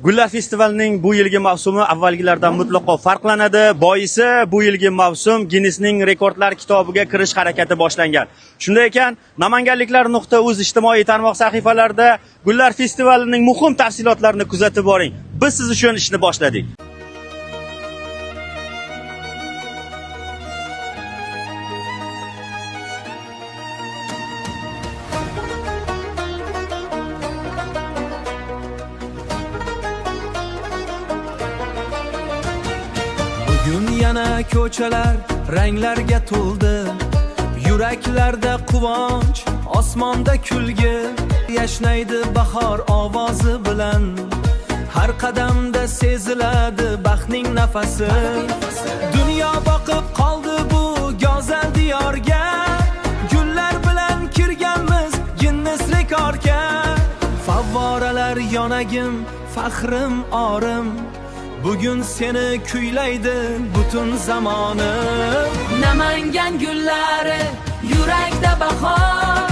Gullar festivalining bu yilgi mavsumi avvalgilardan mutlaqo farqlanadi. Boisi bu yilgi mavsum Guinnessning rekordlar kitobiga kirish harakati boshlangan. Shunday ekan, namanganliklar.uz ijtimoiy tarmoq sahifalarida Gullar festivalining muhim tafsilotlarini kuzatib boring. Biz siz uchun ishni boshladik. Bugun yana ko'chalar ranglarga to'ldi, yuraklarda quvonch, osmonda kulgi, yashnaydi bahor ovozi bilan. Har qadamda seziladi baxtning nafasi. Dunyo boqib qoldi bu go'zal diyorga, gullar bilan kirganmiz Guinness rekordga. Favvoralar yonagim, faxrim, orim, bugun seni kuylaydi butun zamonim. Namangan gullari, yurakda bahor,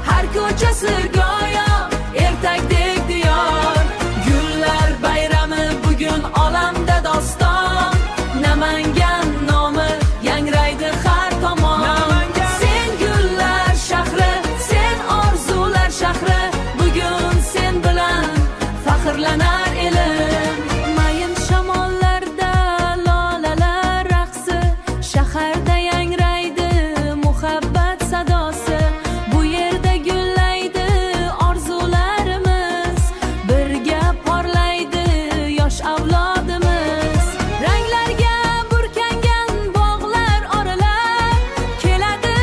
har ko'chasi go'yo ertakdek diyor. Gullar bayrami bugun olamda doston, Namangan nomi yangraydi har tomon. Sen gullar shahri, sen orzular shahri, bugun sen bilan faxrlanar elim. Shaharda yangraydi muhabbat sadosi, bu yerda gullaydi orzularimiz, birga porlaydi yosh avlodimiz. Ranglarga burkangan bog'lar oralar, keladi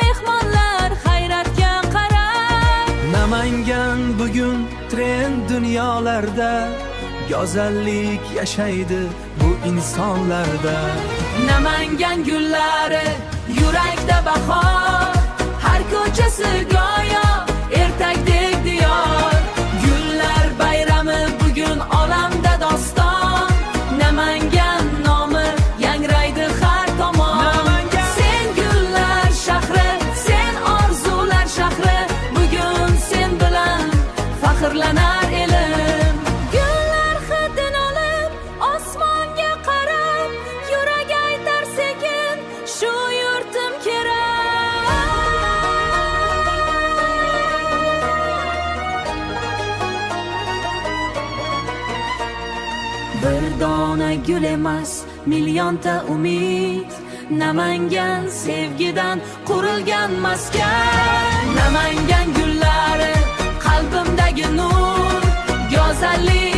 mehmonlar hayratga qarab. Namangan bugun trend dunyolarda, go'zallik yashaydi bu insonlarda. Namangan gullari, yurakda bahor, har ko'chasi go'yo ertakdek diyor. Gullar bayrami bugun olamda doston, Namangan nomi yangraydi har tomon. Sen gullar shahri, sen orzular shahri, bugun sen bilan faxrlanar elim. Gullar hidini olib, osmonga qarab, yurag aytar sekin, shu yurtim kerak. Bir dona gul emas, millionta umid, Namangan sevgidan qurilgan maskan. Namangan gullari, qalbimdagi nur, go'zallik